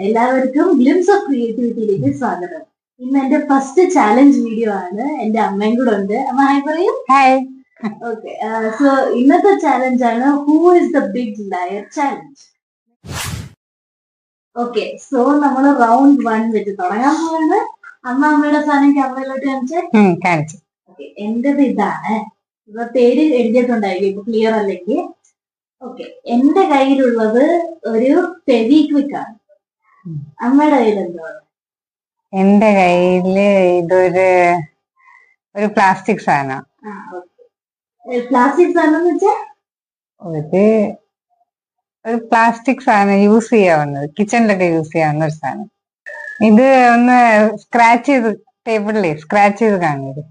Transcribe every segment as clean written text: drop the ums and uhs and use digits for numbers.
എല്ലാവർക്കും glimpse of ക്രിയേറ്റിവിറ്റിയിലേക്ക് സ്വാഗതം. ഇന്ന് എന്റെ ഫസ്റ്റ് ചാലഞ്ച് വീഡിയോ ആണ്. എന്റെ അമ്മയും കൂടെ ഉണ്ട്. അമ്മ ഹായ് പറയും. ഹായ്. ഓക്കെ, സോ ഇന്നത്തെ ചാലഞ്ച് ആണ് who is the big liar challenge. Okay, so നമ്മൾ റൗണ്ട് 1 വെച്ച് തുടങ്ങാൻ പോവാണ്. അമ്മയുടെ സാധനം ക്യാമറയിലോട്ട് കാണിച്ചു. ഓക്കെ, എന്റേത് ഇതാണ്. ഇപ്പൊ പേര് എഴുതിയിട്ടുണ്ടായിരിക്കും, ഇപ്പൊ ക്ലിയർ അല്ലെങ്കിൽ. ഓക്കെ, എന്റെ കയ്യിലുള്ളത് ഒരു ഫെവിക്വിക് ആണ്. അമ്മയുടെ കയ്യിൽ എന്താണ്? എന്റെ കയ്യില് ഒരു പ്ലാസ്റ്റിക് സാധനം. പ്ലാസ്റ്റിക് സാധനം എന്ന് വെച്ചാ ഒരു പ്ലാസ്റ്റിക് സാധനം യൂസ് ചെയ്യാവുന്നത്, കിച്ചണിലൊക്കെ യൂസ് ചെയ്യാവുന്ന ഒരു സാധനം. ഇത് ഒന്ന് സ്ക്രാച്ച് ചെയ്ത് ടേബിളിലേ സ്ക്രാച്ച് ചെയ്ത് കാണിയത്.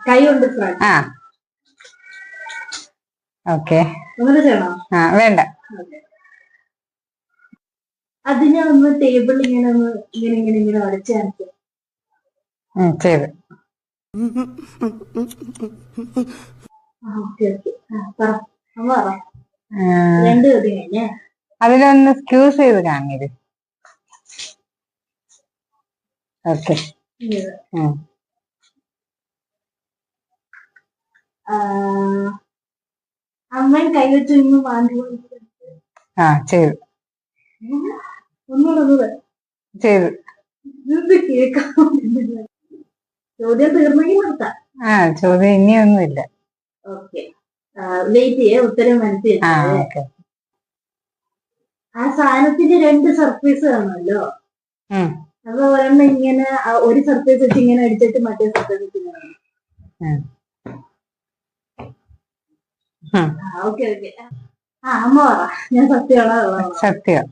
കൈ കൊണ്ട് ആ ഓക്കെ. വേണ്ട. അതിനെ ഒന്ന് ടേബിൾ ഇങ്ങനെ ഇങ്ങനെ അടച്ചു കാണിക്കും. ചെയ്ത്. അതിലൊന്ന് സ്ക്യൂസ് ചെയ്ത് കാണിയത്. ഓക്കെ. അമ്മയും കൈ വെച്ച് ഇന്ന് വാങ്ങി ചെയ്തു. ഒന്നുകൂടെ ചെയ്തു. കേൾക്കാൻ ചോദ്യം തീർന്നെങ്കിൽ നിർത്താം. ചോദ്യം ഇനിയൊന്നുമില്ല. ഓക്കെ, വെയിറ്റ് ചെയ്യേ, ഉത്തരം മനസ്സിൽ. ആ സാധനത്തിന് 2 സർഫേസ് കാണുമല്ലോ. അപ്പൊ ഒരെണ്ണം ഇങ്ങനെ ഒരു സർഫേസ് വെച്ച് ഇങ്ങനെ അടിച്ചിട്ട് മറ്റേ സർഫേസ് വെച്ച് ഇങ്ങനെ. Okay okay. അമ്മ പറ, ഞാൻ സത്യമാണോ? സത്യം,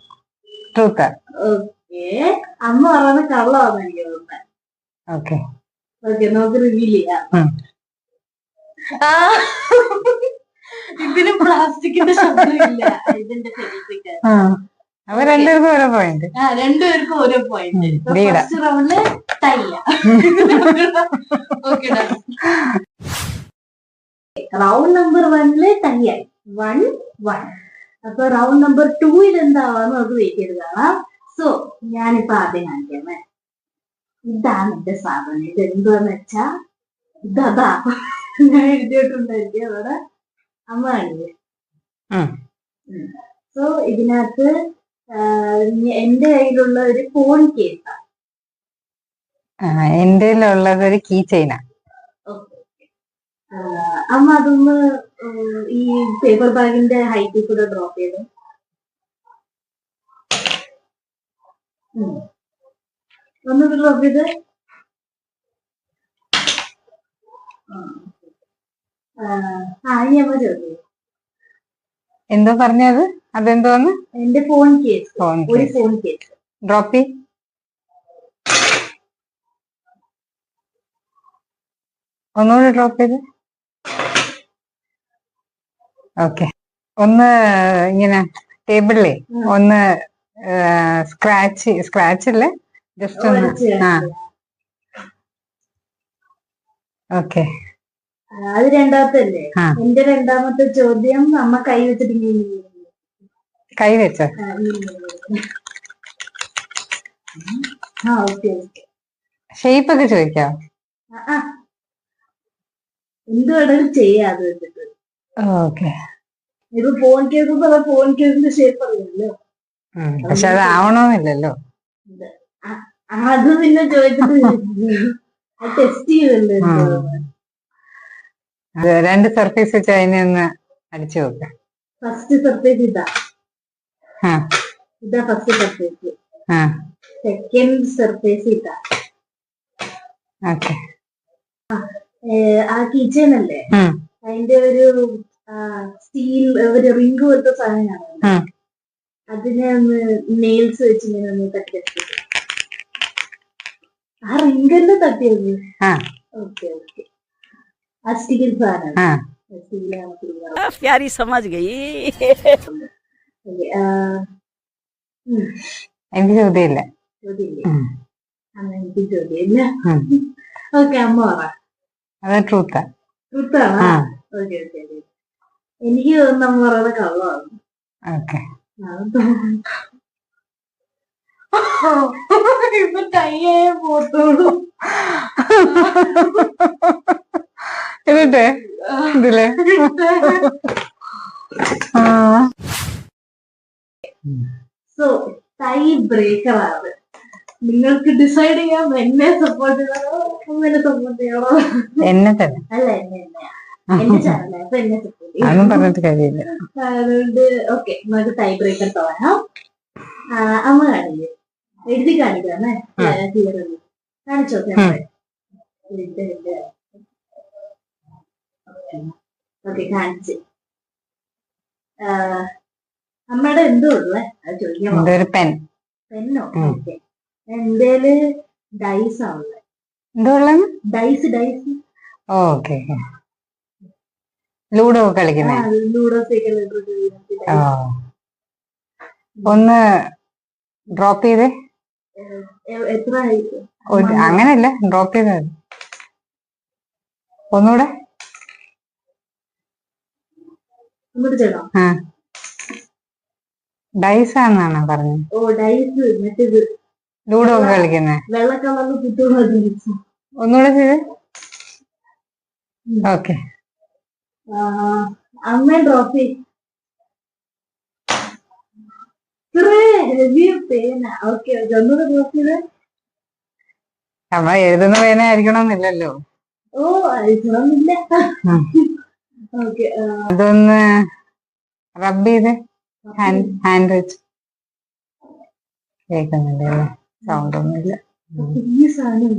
ട്രൂത്ത്. ഓക്കെ, അമ്മ പറയുന്ന കള്ളമാണ് എനിക്ക് തോന്നുന്നത്. ഓക്കെ ഓക്കെ, നമുക്ക് റിവീൽ ചെയ്യാം. ഇതിന് പ്ലാസ്റ്റിക്കിന്റെ ശബ്ദമില്ല. ഇതിന്റെ അപ്പൊ രണ്ടുപേർക്കും ഓരോ പോയിന്റ്. രണ്ടുപേർക്കും ഓരോ പോയിന്റ്. ഫസ്റ്റ് റൗണ്ടില് ടൈയാ. ഓക്കെ, റൗണ്ട് നമ്പർ 1 ടൈയായി. 1-1. അപ്പൊ റൗണ്ട് നമ്പർ 2 എന്താവാന്ന് നമുക്ക് വെയിറ്റ് ചെയ്ത് കാണാം. സോ ഞാനിപ്പോ ആദ്യം കാണിക്കാമേ. ഇതാണ് എന്റെ സാധനം. ഇത് എന്താന്ന് വെച്ചാ ഇതാ ഞാൻ എഴുതിയിട്ടുണ്ടായിരിക്കും അവിടെ. അമ്മ കാണില്ലേ? സോ ഇതിനകത്ത് എന്റെ കയ്യിലുള്ള ഒരു ഫോൺ കേസാണ്. എന്റെ ഉള്ളത് ഒരു കീ ചെയിനാ. അമ്മ അതൊന്ന് ഈ പേപ്പർ ബാഗിന്റെ ഹൈറ്റിൽ കൂടെ ഡ്രോപ്പ് ചെയ്ത്. ഒന്നുകൂടെ ഡ്രോപ്പ് ചെയ്ത്. ഇനി അമ്മ ചോദിച്ചു എന്തോ പറഞ്ഞത്? അതെന്തോന്ന്? എന്റെ ഫോൺ കേസ്. ഒരു ഫോൺ കേസ് ഡ്രോപ്പ് ചെയ്. ഒന്നുകൂടി ഡ്രോപ്പ് ചെയ്ത്. ഓക്കെ, ഒന്ന് ഇങ്ങനെ ടേബിളിലേ ഒന്ന് സ്ക്രാച്ച് അല്ലേ, ജസ്റ്റ് ഒന്ന്. ഓക്കെ, അത് രണ്ടാമത്തല്ലേ? എന്റെ രണ്ടാമത്തെ ചോദ്യം അമ്മ കൈ വെച്ചിട്ട് കൈ വെച്ചോ. ഷേപ്പ് ഒക്കെ ചോദിക്കാം. എന്ത് വേണമെങ്കിലും ചെയ്യാം അത് വെച്ചിട്ട്. ഓക്കെ, ഇത് ഫോൺ കേസ് ഫോൺ കേസിന്റെ ഷേപ്പ് അറിയാമല്ലോ. പക്ഷെ അത് ആവണമെന്നില്ലല്ലോ. അത് പിന്നെ ചോദിച്ചിട്ട് ടെസ്റ്റ് ചെയ്യണ്ടല്ലോ. 2 സർഫേസ് വെച്ച് അതിനെ ഒന്ന് അടിച്ചു നോക്കാം. ഫസ്റ്റ് സർഫേസ് ഇതാ ഫസ്റ്റ് സർഫേസ്. സെക്കൻഡ് സർഫേസ് ഇതാ. ആ കിച്ചൺ അല്ലേ, അതിന്റെ ഒരു സ്റ്റീൽ ഒരു റിംഗ് പോലത്തെ സാധനമാണ്. അതിനെ ഒന്ന് നെയിൽസ് വെച്ച് ഇങ്ങനെ ഒന്ന് തട്ടി. ആ റിംഗല്ലേ തട്ടിയത്. ഓക്കെ ഓക്കെ, ആ സ്റ്റീൽ സാധനം. प्यारी समझ गई. എനിക്ക് ചോദ്യമില്ല. എനിക്ക് ചോദ്യമില്ല. ഓക്കെ, അമ്മ പറ. അത് ട്രൂത്താ. ട്രൂത്താണോ? Okay okay. എനിക്ക് തോന്നുന്നു അമ്മ പറയുന്നത് കള്ളമാണ്. ഓക്കെ, ഇപ്പൊ കയ്യേ പോത്തോളൂ. എന്നിട്ട് ഇതില് സോ ടൈ ബ്രേക്കർ ആണ്. നിങ്ങൾക്ക് ഡിസൈഡ് ചെയ്യാം എന്നെ സപ്പോർട്ട് ചെയ്യണോ അമ്മേനെ സപ്പോർട്ട് ചെയ്യണോ. എന്നെ തന്നെ അല്ല എന്നെയാ എന്റെ ചാനൽ അപ്പൊ എന്നെ സപ്പോർട്ട് ചെയ്യും. അതൊന്നും പറഞ്ഞിട്ട് കാര്യമില്ല. അതുകൊണ്ട് ഓക്കെ നമുക്ക് ടൈ ബ്രേക്കർ തുടങ്ങാം. അമ്മ കാണില്ലേ, എഴുതി കാണിക്കാമേ. കാണിച്ചോ ഓക്കെ കാണിച്ച്. അമ്മയുടെ എന്തോ ഉള്ളേ അത് ചോദിക്കാൻ. ഒരു പെൻ. പെന്നോ? ഓക്കെ. എന്തേല് ഡൈസ് ആവുള്ളത്. എന്താ ഡൈസ് ഡൈസ്. ഓക്കെ. ലൂഡോ കളിക്കുന്നേ. ലൂഡോ ഒന്ന് ഡ്രോപ്പ് ചെയ്തേ. എത്ര അങ്ങനല്ല, ഡ്രോപ്പ് ചെയ്ത ഒന്നുകൂടെ. ഡൈസ് ആണെന്നാണ് പറഞ്ഞത്. ഓ ഡൈസ് മറ്റേത് ലൂഡോ ഒക്കെ കളിക്കുന്നേ. വെള്ള കളറിൽ കുട്ടികൾ. ഒന്നുകൂടെ ചെയ്ത്. ഓക്കെ. അമ്മ ഡ്രോപ്പ് ചെയ്ത്. നമ്മൾ എഴുതുന്ന പേന ആയിരിക്കണമെന്നില്ലല്ലോ. ഓ അയക്കണമെന്നില്ല. അതൊന്ന് റബ്ബ് ചെയ്ത് ഹാൻഡ് വെച്ച്. കേൾക്കുന്നില്ല, സൗണ്ട് ഒന്നുമില്ല. ഈ സാധനം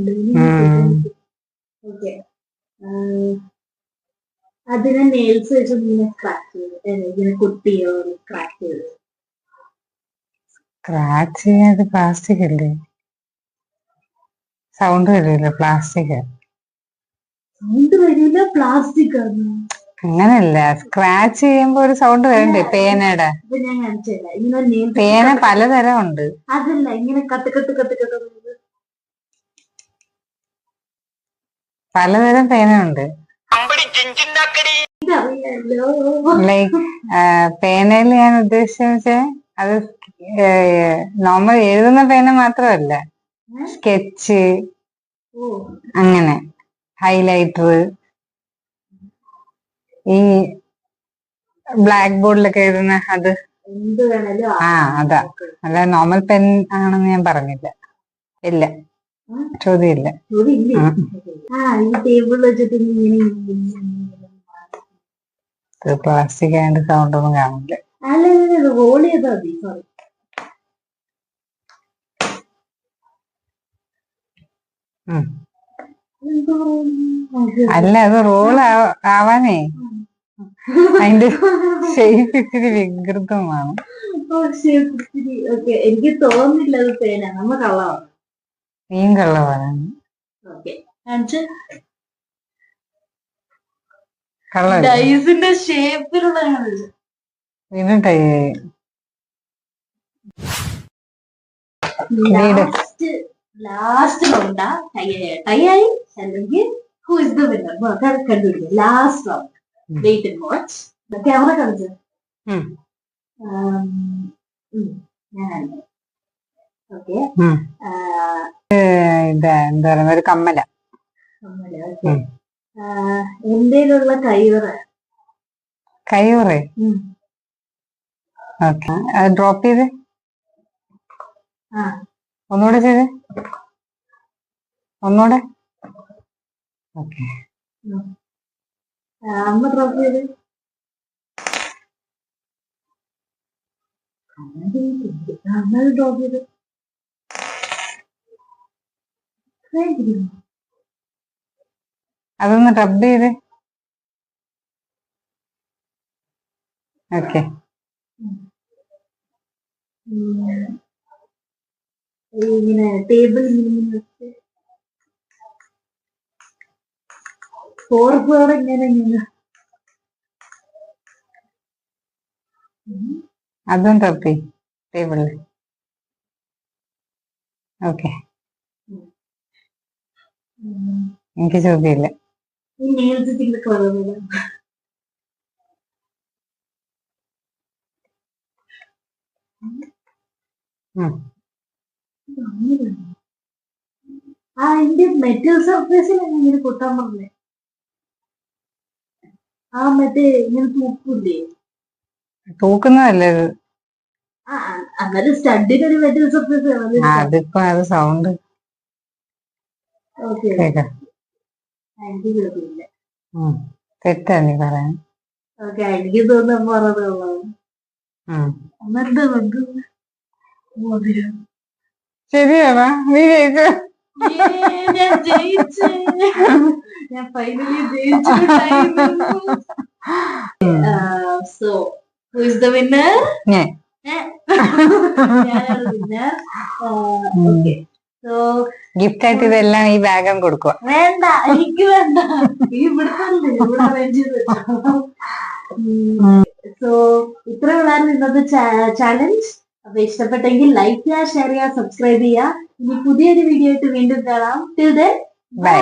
അതിനെ നെയിൽസ് വെച്ച് ഇങ്ങനെ സ്ക്രാച്ച് ചെയ്ത് ഇങ്ങനെ കുട്ടിയോ സ്ക്രാച്ച് ചെയ്ത്. സ്ക്രാച്ച് ചെയ്യാത് പ്ലാസ്റ്റിക് അല്ലേ, സൗണ്ട് വരില്ല. പ്ലാസ്റ്റിക് സൗണ്ട് വരില്ല, പ്ലാസ്റ്റിക് ആണ്. അങ്ങനല്ല, സ്ക്രാച്ച് ചെയ്യുമ്പോ ഒരു സൗണ്ട് വരണ്ടേ പേനയുടെ. ഞാൻ കാണിച്ചല്ല, ഇങ്ങനെ പേന പലതരം ഉണ്ട്. അതല്ല, ഇങ്ങനെ കട്ട് കട്ട് കട്ട് കട്ട് പലതരം പേന ഉണ്ട്. ലൈക്ക് പേനയിൽ ഞാൻ ഉദ്ദേശിച്ച അത് നോർമൽ എഴുതുന്ന പേന മാത്രമല്ല, സ്കെച്ച്, അങ്ങനെ ഹൈലൈറ്റർ, ഈ ബ്ലാക്ക് ബോർഡിലൊക്കെ എഴുതുന്ന അത്. അതാ. അല്ല നോർമൽ പെൻ ആണെന്ന് ഞാൻ പറഞ്ഞില്ല. ഇല്ല, ചോദ്യമില്ല. പ്ലാസ്റ്റിക് ആയതുകൊണ്ട് സൗണ്ട് ഒന്നും കാണില്ല. അല്ല, അത് റോൾ ആവാനേ അതിന്റെ ഷേപ്പ് ഇത്തിരി വികൃതമാണ്. എനിക്ക് തോന്നുന്നില്ല അത് പേന. നമ്മ കള്ളമാണ്. നീയും കള്ളമാണ്. ഡൈസിന്റെ ഷേപ്പിലുള്ള വീണ്ടും ടൈ ലാസ്റ്റ് റൗണ്ടാ. ടൈയായി അല്ലെങ്കിൽ ഹു ഇസ് ദ വിന്നർ കണ്ടുപിടിക്കും. Last round. Wait and watch. Camera കാണിച്ചു. ഞാൻ ഓക്കെ. എന്താ പറയുക, ഒരു കമ്മല. എന്തേലുള്ള കയ്യുറ. ഓക്കെ. ഡ്രോപ്പ് ചെയ്ത് ഒന്നുകൂടെ ചെയ്ത്. ഒന്നുകൂടെ. ഓക്കെ. അമ്മ ഡ്രോപ്പ് ചെയ്ത്. ഡ്രോപ്പ് ചെയ്ത്. അതൊന്ന് റബ്ബ് ചെയ്ത്. ഓക്കെ. ഇങ്ങനെ ടേബിൾ ഫോർപ്പോടെ ഇങ്ങനെ അതും തപ്പി ടേബിളിൽ. ഓക്കെ. എനിക്ക് ചോദ്യമില്ല. ഈ നെയിൽസ് കളറുന്നില്ല. ആ എന്റെ മെറ്റൽ സർഫേസിൽ ഇങ്ങനെ പൊട്ടാൻ പറഞ്ഞേ. ആ മറ്റേ ഇങ്ങനെ തൂക്കില്ലേ? തൂക്കുന്നതല്ലേ ഇത്? ആ അന്നേരം സ്റ്റഡിന് ഒരു മെറ്റൽ സർഫേസ് അതിപ്പോ അത് സൗണ്ട് ഓക്കെ. കേക്കാം. എനിക്ക് കേൾക്കില്ല. തെറ്റാ നീ പറയാൻ. ഓക്കെ, എനിക്ക് തോന്നുന്നു പറഞ്ഞതുള്ളൂ. എന്നിട്ട് ശരിയാണോ? നീ ജയിച്ചു. ഞാൻ ജയിച്ചു. ഞാൻ ഫൈനലി ജയിച്ചു. So who is the winner? ഞാൻ. ഞാനാണ് വിന്നർ. ഓക്കെ, സോ ഗിഫ്റ്റ് ആയിട്ട് ഇതെല്ലാം ഈ ബാഗം കൊടുക്കുക. വേണ്ട, എനിക്ക് വേണ്ട. ഇവിടുത്തെ ഇവിടെ അറേഞ്ച് ചെയ്ത് വെച്ചോ. സോ ഇത്രയുള്ളായിരുന്നു ഇന്നത്തെ ചാലഞ്ച്. അപ്പൊ ഇഷ്ടപ്പെട്ടെങ്കിൽ ലൈക്ക് ചെയ്യുക, ഷെയർ ചെയ്യുക, സബ്സ്ക്രൈബ് ചെയ്യുക. ഇനി പുതിയൊരു വീഡിയോ ആയിട്ട് വീണ്ടും കാണാം. Till then bye.